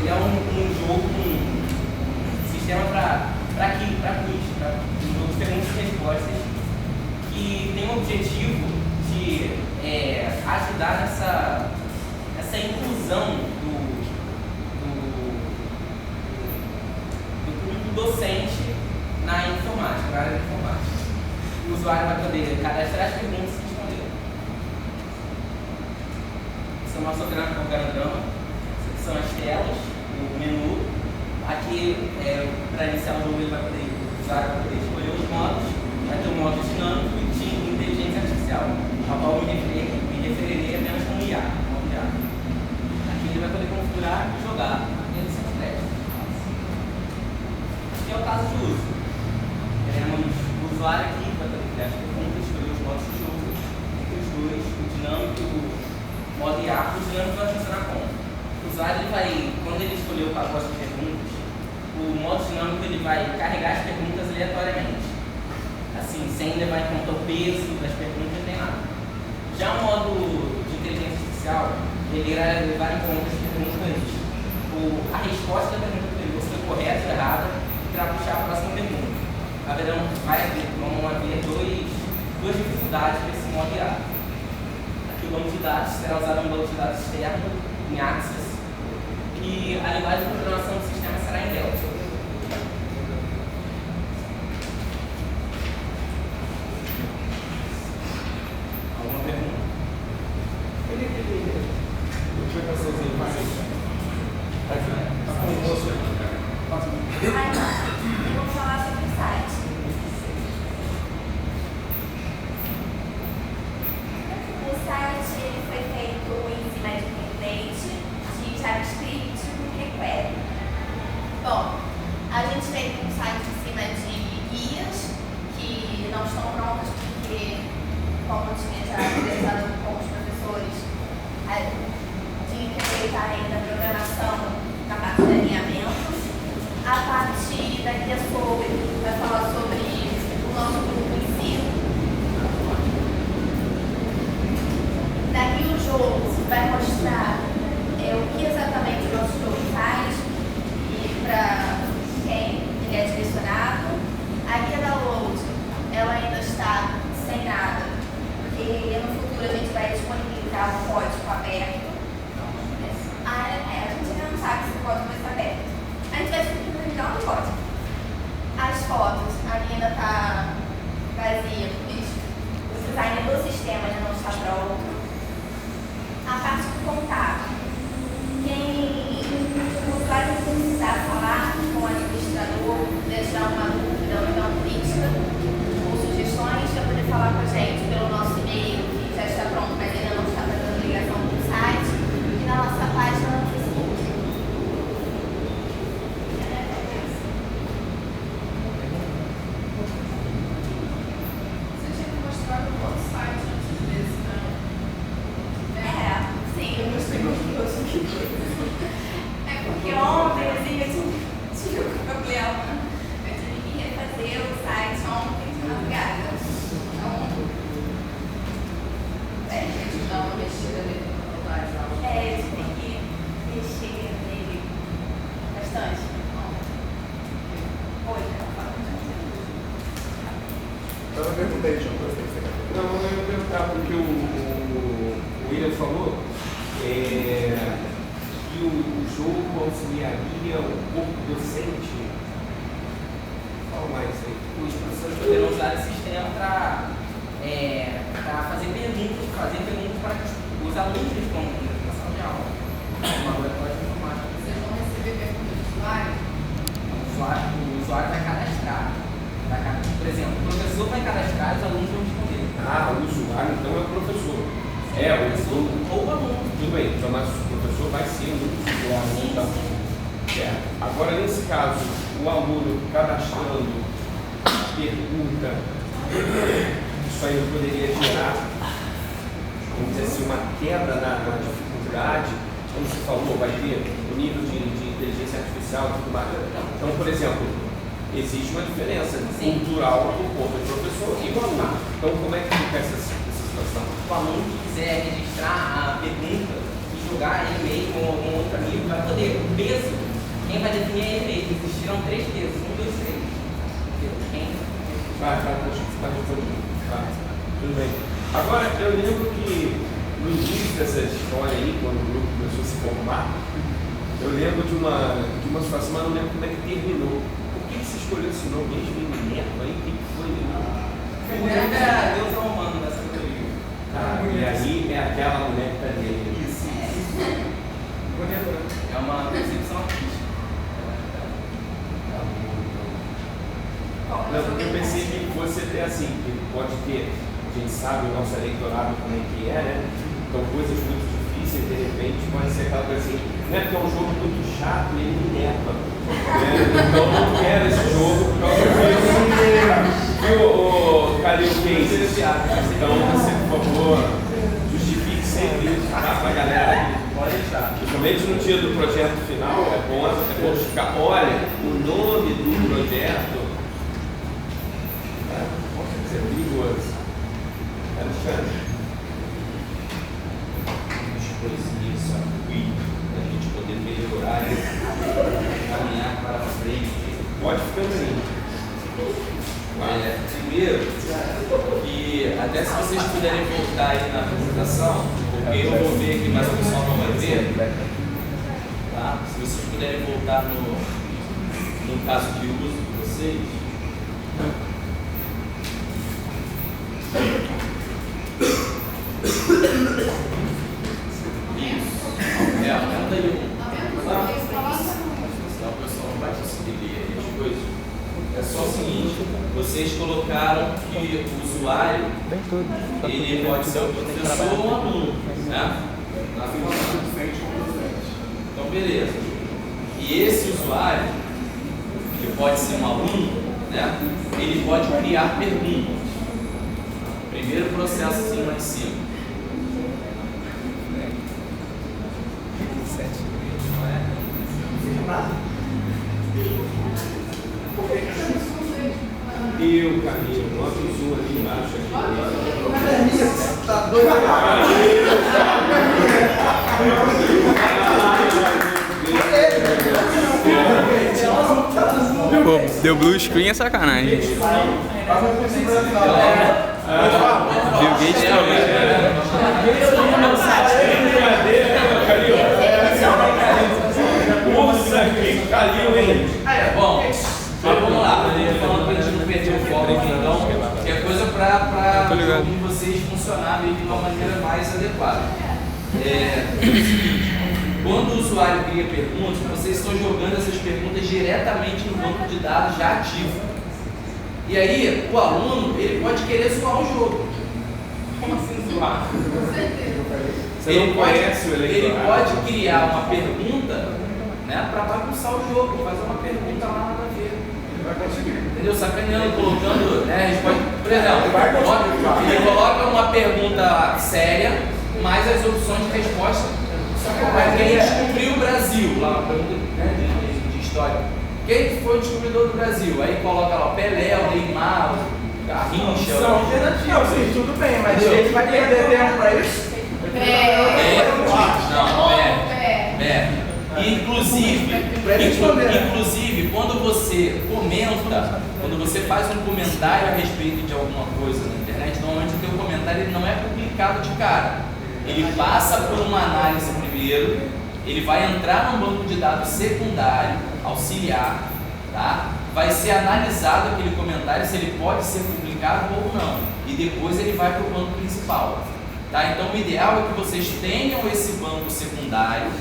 ele é um jogo, um sistema para quiz, um jogo de perguntas e respostas, que tem o objetivo de ajudar nessa inclusão do docente na informática, na área de informática. O usuário vai poder cadastrar as perguntas e responder. Esse é o nosso organograma. São as telas, o menu. Aqui, para iniciar o jogo, o usuário vai poder escolher os modos. Vai ter o modo dinâmico e de inteligência artificial, ao qual me referirei apenas como IA. Aqui ele vai poder configurar e jogar dentro do seu crédito. Aqui é o caso de uso. Teremos o usuário aqui para poder criar as perguntas, escolher os modos de jogo. Entre os dois, o dinâmico e o modo IA. O dinâmico vai funcionar como? O usuário, quando ele escolher o pacote de perguntas, o modo dinâmico ele vai carregar as perguntas aleatoriamente, assim, sem levar em conta o peso das perguntas nem nada. Já o modo de inteligência artificial, ele irá levar em conta as perguntas, a resposta da pergunta anterior, se foi correta ou errada, para puxar a próxima pergunta. Vão haver duas dificuldades para esse modo IA. Aqui o banco de dados será usado um banco de dados externo, em Access, e a linguagem de programação do sistema será em Delta. Alguma pergunta? Eu vou falar sobre o site. O site ele foi feito em cima de template de JavaScript e jQuery. Bom, a gente fez um site em cima de guias que não estão prontas porque, como eu tinha já conversado com os professores, tinha que aproveitar ainda a programação na parte de alinhamento. A parte da guia vai falar sobre o nosso grupo em si. Daqui o jogo vai mostrar o que exatamente o nosso jogo faz e para quem ele é direcionado. A guia download, ela ainda está sem nada, porque no futuro a gente vai disponibilizar o código aberto. A gente ainda não sabe se o código vai estar aberto. A gente vai disponibilizar o código. As fotos, a linha ainda está vazia, o design do sistema ainda não está pronto. A parte do contato. O usuário precisar falar com o administrador, deixar uma dúvida ou então crítica ou sugestões, para poder falar com a gente pelo nosso e-mail, que já está pronto, mas ainda não está fazendo ligação com o site, e na nossa página no Facebook. Você tinha que mostrar o nosso site antes desse, não? Sim, eu mostrei porque ontem, assim, eu tive um problema. Eu tive que refazer o site ontem de madrugada. Então, Gente, dá uma mexida nele pra voltar já. eu tive que mexer nele bastante. Oi, Eu não perguntei, João, para você. Não, eu ia perguntar porque o William falou que o jogo auxiliaria o corpo docente. Fala mais aí. Os professores poderão usar esse sistema para fazer perguntas para que os alunos respondam na sala de aula. Uma laboratório de informática. Vocês vão receber perguntas do usuário? O usuário vai cadastrar. Por exemplo, o professor vai cadastrar e os alunos vão responder. Ah, o usuário então é o professor. É, o professor ou o aluno. Tudo bem, então, mas o professor vai ser o usuário. Então. Agora, nesse caso, o aluno cadastrando a pergunta, isso aí poderia gerar, vamos dizer assim, uma quebra na dificuldade. Como você falou, vai ter o nível de inteligência artificial e tudo mais. Então, por exemplo, existe uma diferença cultural do corpo do professor e do aluno. Então, como é que fica essa situação? O aluno que quiser registrar a pergunta e jogar, ele mesmo ou algum outro amigo, vai poder. O peso, quem vai definir é ele mesmo. Existirão 3 pesos, 1, 2, 3. Quem? Tudo bem. Agora, eu lembro que no início dessa história aí, quando o grupo começou a se formar, eu lembro de uma situação, mas não lembro como é que terminou. Por que você escolheu esse nome mesmo, Minerva? Aí, o que foi? Minerva é a deusa romana dessa teoria. E aí é aquela mulher que está nele. Isso. É uma concepção artística. Eu pensei que fosse até assim, que pode ter, a gente sabe o nosso eleitorado como é que é, né? Então coisas muito difíceis, de repente, pode ser aquela coisa assim, não é porque é um jogo muito chato e ele me leva. Então eu não quero esse jogo por causa disso. O Calil fez. Então você, por favor, justifique sempre isso para a galera. Pode deixar. Principalmente no dia do projeto final, é bom justificar. Olha, o nome do projeto é perigoso. Alexandre. As coisinhas só para a gente poder melhorar e caminhar para frente. Pode ficando aí. Primeiro, que até se vocês puderem voltar aí na apresentação, porque eu vou ver aqui, mas o pessoal não vai ver. Tá? Se vocês puderem voltar no caso de uso de vocês. Isso. Aumenta aí um. Senão o pessoal não vai conseguir ler aí as coisas. É só o seguinte, vocês colocaram que o usuário, ele pode ser o professor ou o aluno, né? Então, beleza. E esse usuário, que pode ser um aluno, né? Ele pode criar perguntas. Primeiro processo assim lá em cima. Eu, Camilo, bota o zoom ali embaixo. Tá doido? Pô, deu blue screen é sacanagem. Bill Gates Bom, mas vamos lá, falando para a gente não perder o foco aqui, então, que é coisa para vocês funcionarem de uma maneira mais adequada. Quando o usuário cria perguntas, vocês estão jogando essas perguntas diretamente no banco de dados já ativo. E aí, o aluno, ele pode querer zoar o jogo. Como assim zoar? Ele pode criar uma pergunta, né, para bagunçar o jogo, fazer uma pergunta lá nada a ver. Entendeu? Sacaneando, colocando, né, a gente pode, por exemplo, ele coloca uma pergunta séria, mais as opções de resposta. Quem descobriu o Brasil? Lá uma pergunta, né, de história. Quem foi o descobridor do Brasil? Aí coloca lá o Pelé, o Neymar, o Garrincha. São alternativas, sim, tudo bem, mas a gente vai perder tempo para isso? Inclusive, quando você comenta, quando você faz um comentário a respeito de alguma coisa na internet, normalmente o teu comentário ele não é publicado de cara. Ele passa por uma análise primeiro, ele vai entrar num banco de dados secundário, auxiliar, tá? Vai ser analisado aquele comentário se ele pode ser publicado ou não, e depois ele vai para o banco principal. Tá? Então o ideal é que vocês tenham esse banco secundário.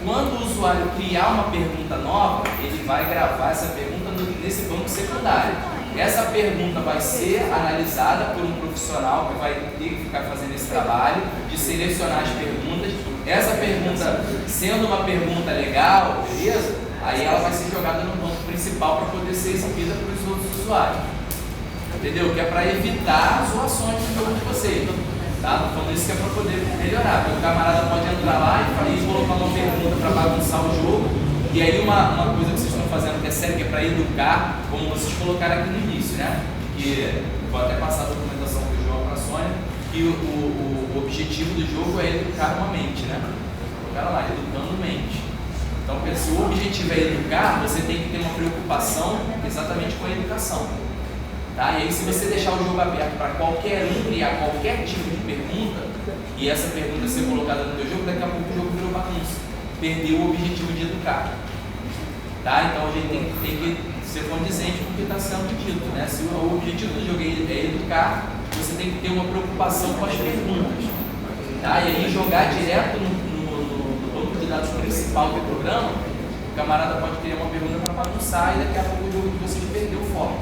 Quando o usuário criar uma pergunta nova, ele vai gravar essa pergunta nesse banco secundário. Essa pergunta vai ser analisada por um profissional que vai ter que ficar fazendo esse trabalho de selecionar as perguntas. Essa pergunta, sendo uma pergunta legal, beleza? Aí ela vai ser jogada no banco principal para poder ser exibida para os outros usuários. Entendeu? Que é para evitar zoações no jogo de vocês. Tá? Falando isso que é para poder melhorar. Porque o camarada pode entrar lá e colocar uma pergunta para bagunçar o jogo. E aí uma coisa que vocês estão fazendo que é séria, que é para educar, como vocês colocaram aqui no início, né? Que vou até passar a documentação do João para a Sônia, que o objetivo do jogo é educar uma mente, né? colocaram lá, educando mente. Então, se o objetivo é educar, você tem que ter uma preocupação exatamente com a educação. Tá? E aí, se você deixar o jogo aberto para qualquer um criar qualquer tipo de pergunta, e essa pergunta ser colocada no teu jogo, daqui a pouco o jogo virou bagunça. Perdeu o objetivo de educar. Tá? Então, a gente tem que ser condizente com o que está sendo dito. Né? Se o objetivo do jogo é educar, você tem que ter uma preocupação com as perguntas. Tá? E aí, jogar direto no banco de dados principal do programa, o camarada pode criar uma pergunta para bagunçar e daqui a pouco o jogo de vocês perdeu o foco.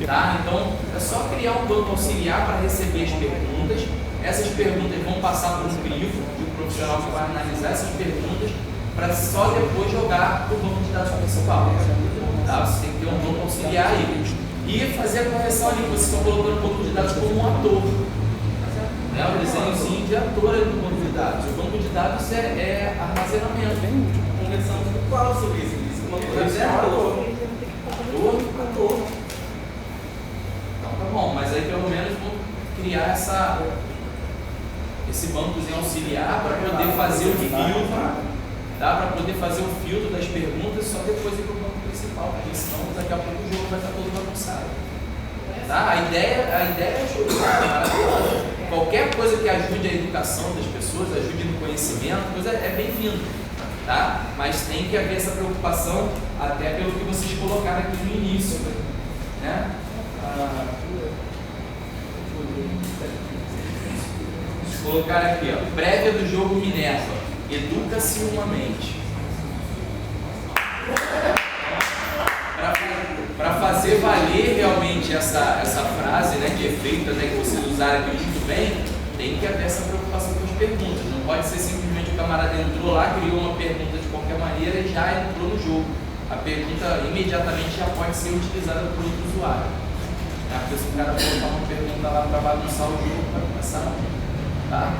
Tá? Então, é só criar um banco auxiliar para receber as perguntas. Essas perguntas vão passar por um crivo de um profissional que vai analisar essas perguntas para só depois jogar para o banco de dados principal. Tá? Você tem que ter um banco auxiliar aí. E fazer a correção ali, você está colocando o banco de dados como um ator. Né? O desenhozinho de ator ali do banco de dados. O banco de dados é armazenamento. Conversamos com qual sobre isso? O banco de dados é ator. Ator. Então tá bom, mas aí pelo menos vamos criar esse bancozinho auxiliar para poder fazer o filtro. Dá para poder fazer o filtro das perguntas só depois ir para o banco principal, porque senão daqui a pouco o jogo vai estar todo bagunçado. Tá? A ideia é jogar, qualquer coisa que ajude a educação das pessoas, ajude no conhecimento, coisa é bem-vindo. Tá? Mas tem que haver essa preocupação até pelo que vocês colocaram aqui no início. Né? Colocar aqui, ó, prévia do jogo Minerva. Educa-se humanamente. Para fazer valer realmente essa frase, né, de efeito, até que vocês usaram aqui muito bem, tem que haver essa preocupação com as perguntas. Não pode ser simplesmente o camarada entrou lá, criou uma pergunta de qualquer maneira e já entrou no jogo. A pergunta imediatamente já pode ser utilizada por outro usuário. Porque se o cara colocar uma pergunta lá para bagunçar o jogo, vai começar. Tá?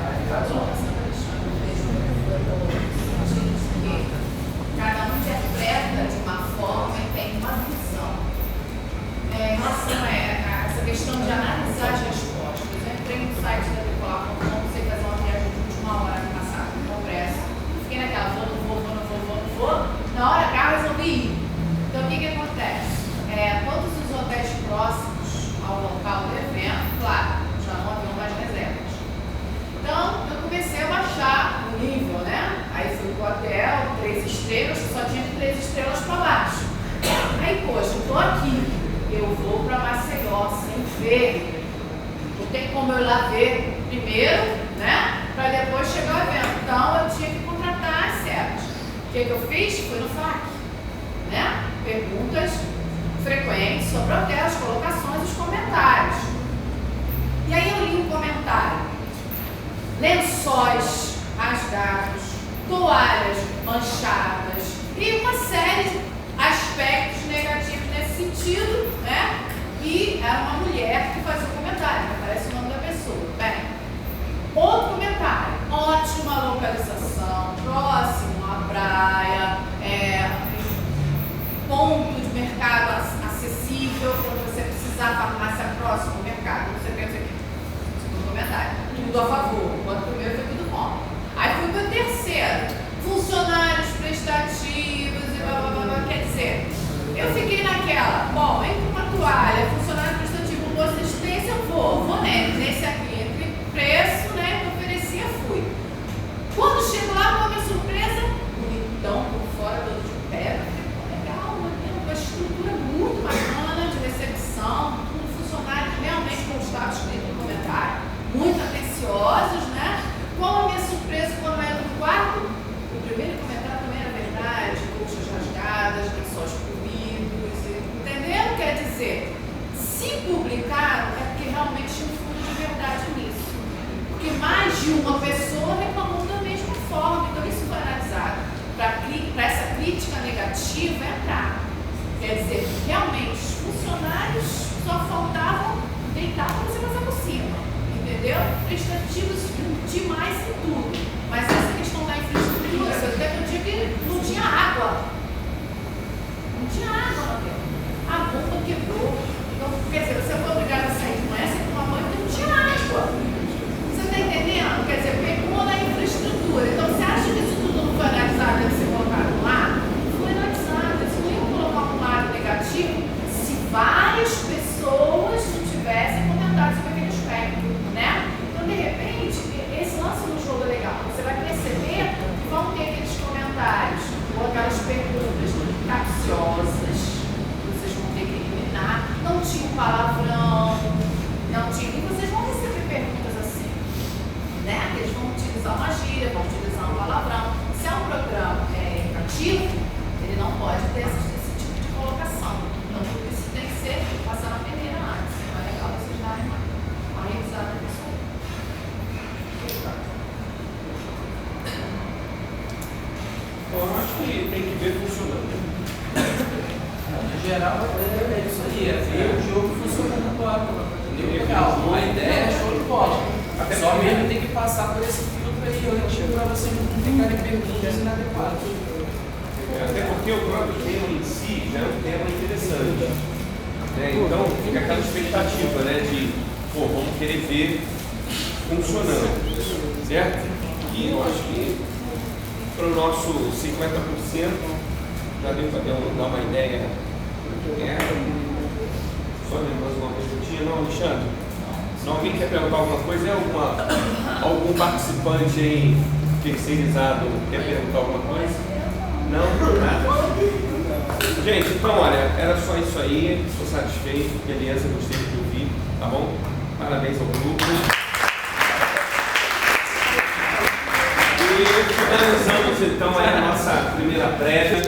Cada um interpreta de uma forma e tem uma visão. Em relação a essa questão de analisar as respostas, eu entrei no site da Decolar.com, comecei a fazer uma viagem de última hora no passado, com pressa. Fiquei naquela, não vou. Na hora H resolvi ir. Então o que acontece? Todos os hotéis próximos ao local do evento, claro, já não haviam mais reservas. Então, eu comecei a baixar o nível, né? Aí fui pro hotel, 3 estrelas, só tinha de 3 estrelas para baixo. Aí, poxa, eu tô aqui, eu vou para Maceió sem ver. Não tem como eu ir lá ver primeiro, né? Para depois chegar ao evento. Então, eu tinha que contratar as cepas. O que eu fiz? Fui no FAQ, né? Perguntas frequentes sobre o hotel, as colocações e os comentários. E aí eu li um comentário. Lençóis rasgados, toalhas manchadas e uma série de aspectos negativos nesse sentido, né? E era uma mulher que fazia o comentário, que aparece o nome da pessoa. Bem, outro comentário, ótima localização, próximo à praia, ponto de mercado acessível, quando você precisar, farmácia próxima ao mercado, não sei o que. Segundo comentário. Tudo a favor, enquanto o primeiro foi tudo contra. Aí fui para o terceiro, funcionários prestativos e blá blá blá blá. Quer dizer, eu fiquei naquela, bom, entre uma toalha, funcionário prestativo, boa assistência, eu vou nesse aqui, entre preço, né, que eu oferecia, fui. Quando chego lá, com a minha surpresa, bonitão por fora, todo de pé, legal, uma estrutura muito bacana de recepção, um funcionário realmente como estava escrito no comentário. Muito atenciosos, né? Qual a minha surpresa quando eu entro no quarto? O primeiro comentário também era verdade, colchas rasgadas, lençóis comidos, entenderam? Quer dizer, se publicaram é porque realmente tinha um fundo de verdade nisso. Porque mais de uma pessoa reclamou da mesma forma, então isso foi analisado para essa crítica negativa entrar. Quer dizer, realmente, os funcionários só faltavam deitar para você passar por cima. Entendeu? Prestativos demais em tudo. Mas essa questão da infraestrutura, até que eu digo que não tinha água. Não tinha água lá dentro. A bomba quebrou. Então, quer dizer, você foi obrigado a sair de manhã, você tomar banho porque não tinha água. Você está entendendo? Quer dizer, pegou na infraestrutura. Então, você acha que isso tudo geral, é isso aí, é ver o jogo funcionando agora. Entendeu? Legal, a ideia é show de bola. Até Só porque- mesmo tem que passar por esse filtro aí antes para vocês não ficarem perguntas inadequadas. Até porque o próprio tema em si já é um tema interessante. Né? Então fica aquela expectativa, né, de, pô, vamos querer ver funcionando, certo? E eu acho que para o nosso 50% já deu para dar uma ideia. Só lembrando uma perguntinha, não, Alexandre? Se alguém quer perguntar alguma coisa, algum participante aí terceirizado quer perguntar alguma coisa? Não? Nada? Gente, então olha, era só isso aí, estou satisfeito, beleza, gostei do que eu vi, tá bom? Parabéns ao grupo. E finalizamos então aí a nossa primeira prévia.